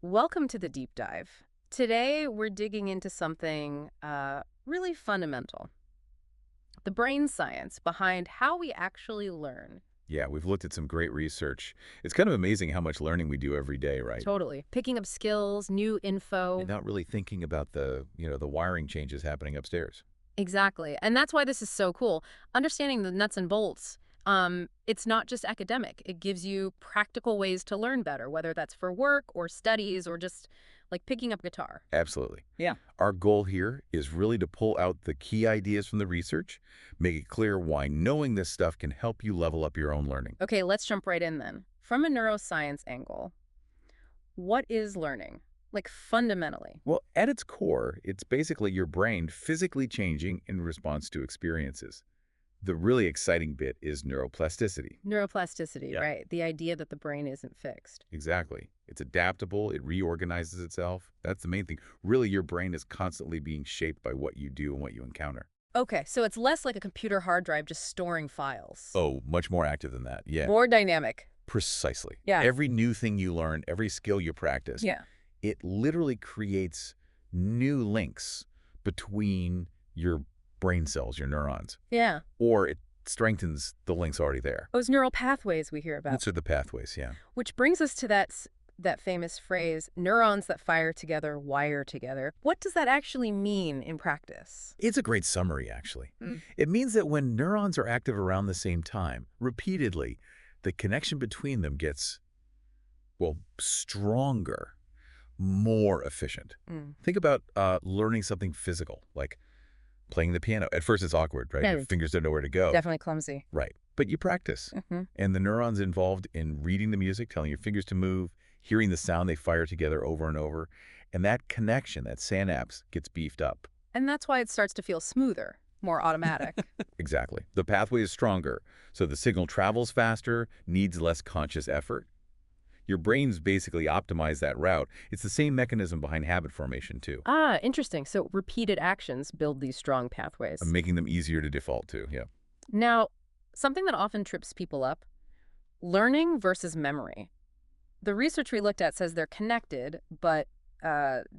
Welcome to the deep dive. Today, we're digging into something really fundamental, the brain science behind how we actually learn. Yeah, we've looked at some great research. It's kind of amazing how much learning we do every day, right? Totally. Picking up skills, new And info. not really thinking about the wiring changes happening upstairs. Exactly. And that's why this is so cool. Understanding the nuts and bolts, it's not just academic. It gives you practical ways to learn better, whether that's for work or studies or just like picking up guitar. Absolutely. Yeah. Our goal here is really to pull out the key ideas from the research, make it clear why knowing this stuff can help you level up your own learning. Okay, let's jump right in then. From a neuroscience angle, what is learning? Like fundamentally. Well, at its core, it's basically your brain physically changing in response to experiences. The really exciting bit is neuroplasticity. Neuroplasticity, Yeah. right? The idea that the brain isn't fixed. Exactly. It's adaptable. It reorganizes itself. That's the main thing. Really, your brain is constantly being shaped by what you do and what you encounter. Okay, so it's less like a computer hard drive just storing files. Oh, much more active than that. Yeah, More dynamic. precisely. Yeah. Every new thing you learn, every skill you practice, Yeah. it literally creates new links between your brain cells, your neurons, Yeah. or it strengthens the links already there. Those neural pathways we hear about. Those are the pathways, yeah. Which brings us to that famous phrase, neurons that fire together wire together. What does that actually mean in practice? It's a great summary, actually. Mm. It means that when neurons are active around the same time, repeatedly, the connection between them gets, well, stronger, more efficient. Mm. Think about learning something physical, like playing the piano. At first, it's awkward, right? Yeah. Your fingers don't know where to go. Definitely clumsy. Right. But you practice. And the neurons involved in reading the music, telling your fingers to move, hearing the sound, they fire together over and over. And that connection, that synapse, gets beefed up. And that's why it starts to feel smoother, more automatic. Exactly. The pathway is stronger, so the signal travels faster, needs less conscious effort. Your brain's basically optimized that route. It's the same mechanism behind habit formation, too, Interesting. So repeated actions build these strong pathways. making them easier to default to. Yeah. Now, something that often trips people up, learning versus memory. The research we looked at says they're connected, but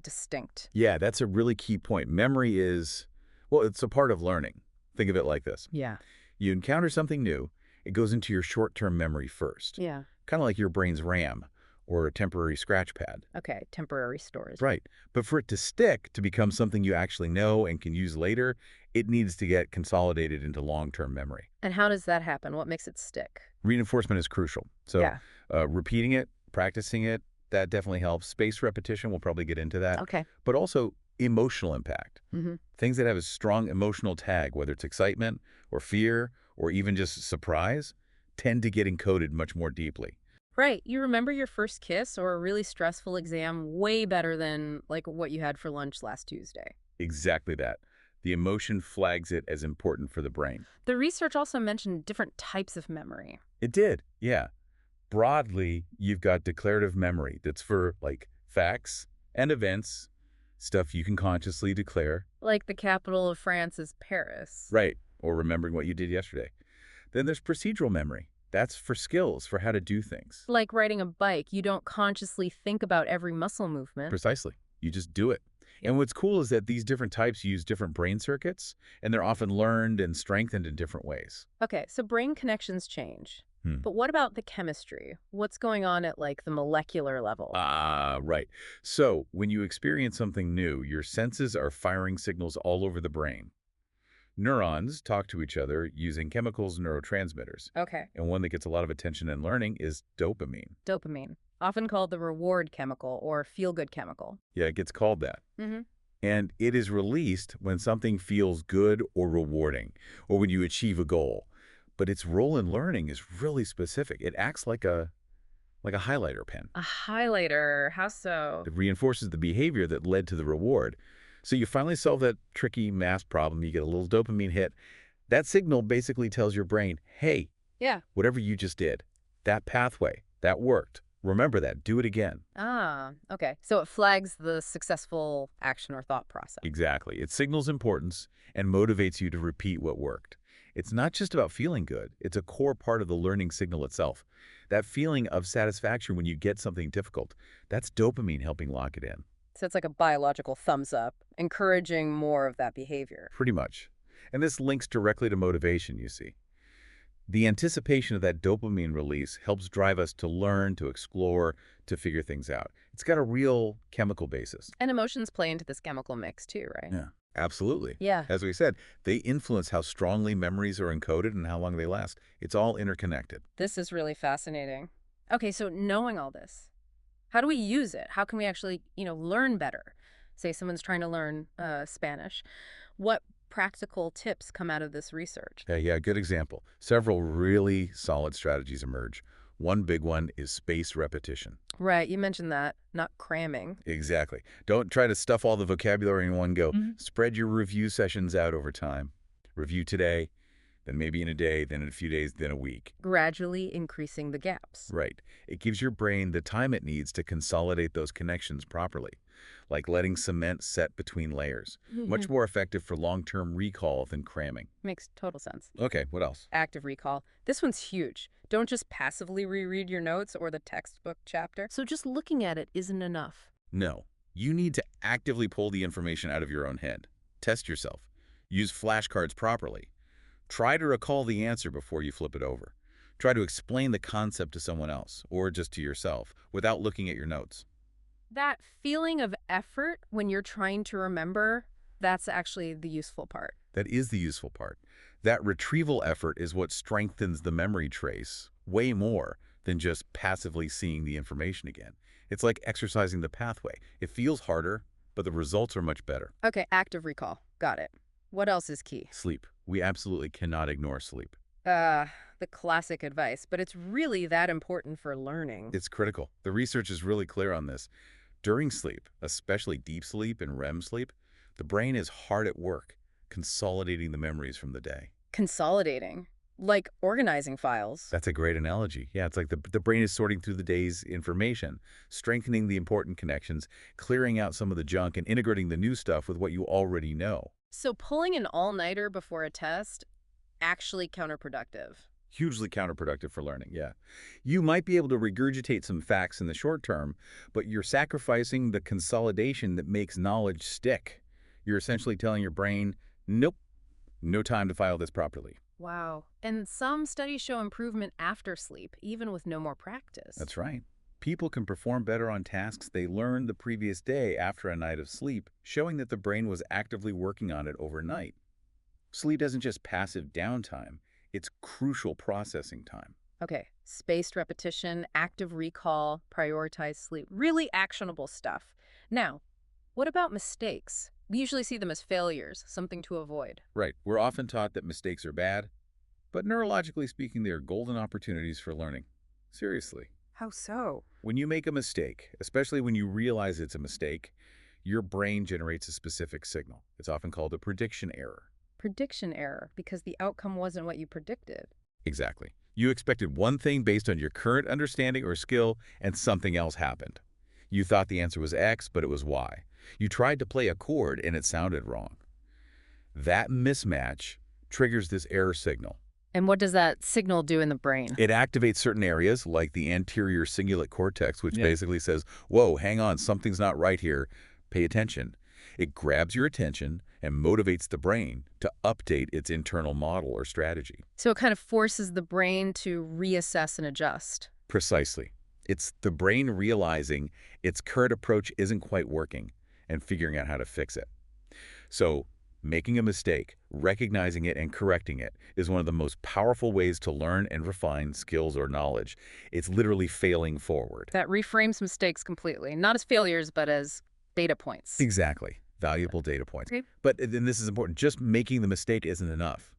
distinct. Yeah, that's a really key point. Memory is, well, it's a part of learning. Think of it like this. Yeah. You encounter something new, it goes into your short-term memory first, Yeah. kind of like your brain's RAM or a temporary scratch pad. Okay. Temporary storage. Right. But for it to stick, to become something you actually know and can use later, it needs to get consolidated into long-term memory. And how does that happen? What makes it stick? Reinforcement is crucial. So Yeah. repeating it, practicing it, that definitely helps. Spaced repetition, we'll probably get into that. Okay. But also emotional impact. Mm-hmm. Things that have a strong emotional tag, whether it's excitement or fear or even just surprise, tend to get encoded much more deeply. Right. You remember your first kiss or a really stressful exam way better than like what you had for lunch last Tuesday. Exactly that. The emotion flags it as important for the brain. The research also mentioned different types of memory. It did, yeah. Broadly, you've got declarative memory that's for, like, facts and events, stuff you can consciously declare. Like the capital of France is Paris. Right, or remembering what you did yesterday. Then there's procedural memory. That's for skills, for how to do things. Like riding a bike, you don't consciously think about every muscle movement. Precisely. You just do it. And what's cool is that these different types use different brain circuits, and they're often learned and strengthened in different ways. Okay, so brain connections change. Hmm. But what about the chemistry? What's going on at like the molecular level? Right. So when you experience something new, your senses are firing signals all over the brain. Neurons talk to each other using chemicals and neurotransmitters. Okay, And one that gets a lot of attention in learning is dopamine. dopamine, often called the reward chemical or feel-good chemical. Yeah, it gets called that. Mm-hmm. And it is released when something feels good or rewarding, or when you achieve a goal. But its role in learning is really specific. It acts like a highlighter pen. A highlighter, how so? It reinforces the behavior that led to the reward. So you finally solve that tricky math problem, you get a little dopamine hit. That signal basically tells your brain, hey, Yeah. whatever you just did, that pathway, that worked. Remember that. Do it again. Okay. So it flags the successful action or thought process. Exactly. It signals importance and motivates you to repeat what worked. It's not just about feeling good. It's a core part of the learning signal itself. That feeling of satisfaction when you get something difficult, that's dopamine helping lock it in. So it's like a biological thumbs up, encouraging more of that behavior. Pretty much. And this links directly to motivation, you see. The anticipation of that dopamine release helps drive us to learn, to explore, to figure things out. It's got a real chemical basis. And emotions play into this chemical mix too, right? Yeah, absolutely. Yeah. As we said, they influence how strongly memories are encoded and how long they last. It's all interconnected. This is really fascinating. Okay, so knowing all this, how do we use it? How can we actually, learn better? Say someone's trying to learn Spanish. What practical tips come out of this research? Yeah, good example. Several really solid strategies emerge. One big one is spaced repetition. Right, you mentioned that, not cramming. Exactly. Don't try to stuff all the vocabulary in one go. Mhm. Spread your review sessions out over time. Review today, then maybe in a day, then in a few days, then a week. Gradually increasing the gaps. Right. It gives your brain the time it needs to consolidate those connections properly, like letting cement set between layers. Much more effective for long-term recall than cramming. Makes total sense. Okay, what else? Active recall. This one's huge. Don't just passively reread your notes or the textbook chapter. So just looking at it isn't enough. No. You need to actively pull the information out of your own head. Test yourself. Use flashcards properly. Try to recall the answer before you flip it over. Try to explain the concept to someone else, or just to yourself, without looking at your notes. That feeling of effort when you're trying to remember, that's actually the useful part. That is the useful part. That retrieval effort is what strengthens the memory trace way more than just passively seeing the information again. It's like exercising the pathway. It feels harder, but the results are much better. Okay, active recall. Got it. What else is key? Sleep. We absolutely cannot ignore sleep. The classic advice, but it's really that important for learning. It's critical. The research is really clear on this. During sleep, especially deep sleep and REM sleep, the brain is hard at work, consolidating the memories from the day. Consolidating, like organizing files. That's a great analogy. Yeah, it's like the brain is sorting through the day's information, strengthening the important connections, clearing out some of the junk, and integrating the new stuff with what you already know. So pulling an all-nighter before a test, actually counterproductive. Hugely counterproductive for learning, yeah. You might be able to regurgitate some facts in the short term, but you're sacrificing the consolidation that makes knowledge stick. You're essentially telling your brain, nope, no time to file this properly. Wow. And some studies show improvement after sleep, even with no more practice. That's right. People can perform better on tasks they learned the previous day after a night of sleep, showing that the brain was actively working on it overnight. Sleep isn't just passive downtime, it's crucial processing time. Okay, spaced repetition, active recall, prioritize sleep, really actionable stuff. Now, what about mistakes? We usually see them as failures, something to avoid. Right, we're often taught that mistakes are bad, but neurologically speaking, they are golden opportunities for learning. Seriously. How so? When you make a mistake, especially when you realize it's a mistake, your brain generates a specific signal. It's often called a prediction error. Prediction error, because the outcome wasn't what you predicted. Exactly. You expected one thing based on your current understanding or skill, and something else happened. You thought the answer was X, but it was Y. You tried to play a chord, and it sounded wrong. That mismatch triggers this error signal. And what does that signal do in the brain? It activates certain areas, like the anterior cingulate cortex, which basically says, whoa, hang on, something's not right here. Pay attention. It grabs your attention and motivates the brain to update its internal model or strategy. So it kind of forces the brain to reassess and adjust. Precisely. It's the brain realizing its current approach isn't quite working and figuring out how to fix it. So, making a mistake, recognizing it, and correcting it is one of the most powerful ways to learn and refine skills or knowledge. It's literally failing forward. That reframes mistakes completely, not as failures, but as data points. Exactly. Valuable data points. Okay. But then this is important. Just making the mistake isn't enough.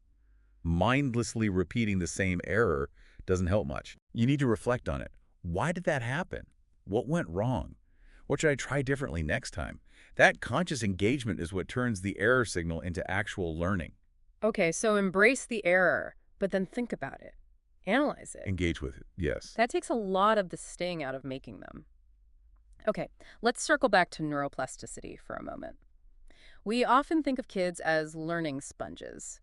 Mindlessly repeating the same error doesn't help much. You need to reflect on it. Why did that happen? What went wrong? What should I try differently next time? That conscious engagement is what turns the error signal into actual learning. Okay, so embrace the error, but then think about it. Analyze it. Engage with it, yes. That takes a lot of the sting out of making them. Okay, let's circle back to neuroplasticity for a moment. We often think of kids as learning sponges.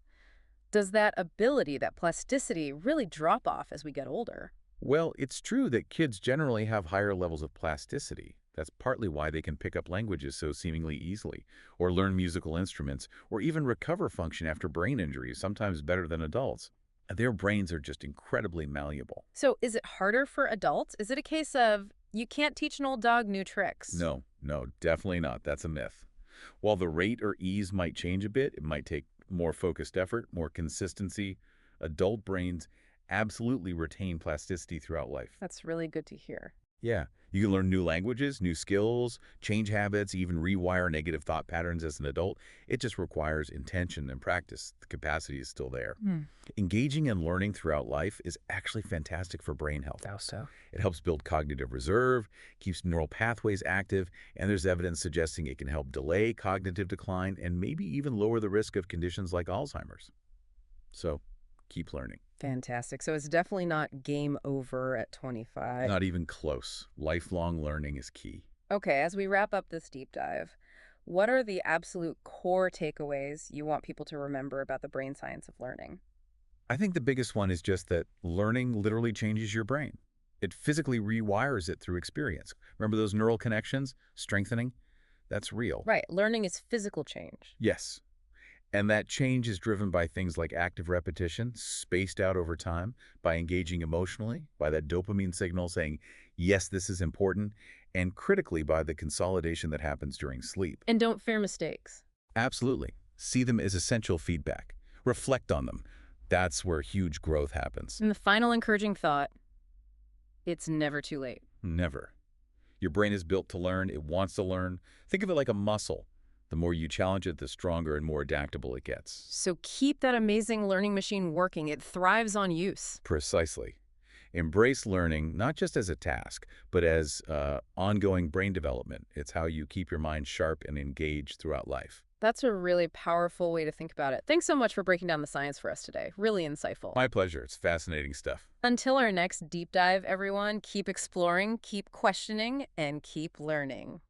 Does that ability, that plasticity, really drop off as we get older? Well, it's true that kids generally have higher levels of plasticity. That's partly why they can pick up languages so seemingly easily, or learn musical instruments, or even recover function after brain injuries, sometimes better than adults. Their brains are just incredibly malleable. So is it harder for adults? Is it a case of you can't teach an old dog new tricks? No, no, definitely not. That's a myth. While the rate or ease might change a bit, it might take more focused effort, more consistency. Adult brains absolutely retain plasticity throughout life. That's really good to hear. Yeah, you can learn new languages, new skills, change habits, even rewire negative thought patterns as an adult. It just requires intention and practice. The capacity is still there. Hmm. Engaging and learning throughout life is actually fantastic for brain health. How so? It helps build cognitive reserve, keeps neural pathways active, and there's evidence suggesting it can help delay cognitive decline and maybe even lower the risk of conditions like Alzheimer's. So, keep learning. Fantastic. So it's definitely not game over at 25. Not even close. Lifelong learning is key. Okay, as we wrap up this deep dive, what are the absolute core takeaways you want people to remember about the brain science of learning? I think the biggest one is just that learning literally changes your brain. It physically rewires it through experience. Remember those neural connections? Strengthening? That's real. Right, learning is physical change. Yes. And that change is driven by things like active repetition, spaced out over time, by engaging emotionally, by that dopamine signal saying, yes, this is important, and critically by the consolidation that happens during sleep. And don't fear mistakes. Absolutely. See them as essential feedback. Reflect on them. That's where huge growth happens. And the final encouraging thought, it's never too late. Never. Your brain is built to learn. It wants to learn. Think of it like a muscle. The more you challenge it, the stronger and more adaptable it gets. So keep that amazing learning machine working. It thrives on use. Precisely. Embrace learning not just as a task, but as ongoing brain development. It's how you keep your mind sharp and engaged throughout life. That's a really powerful way to think about it. Thanks so much for breaking down the science for us today. Really insightful. My pleasure. It's fascinating stuff. Until our next deep dive, everyone, keep exploring, keep questioning, and keep learning.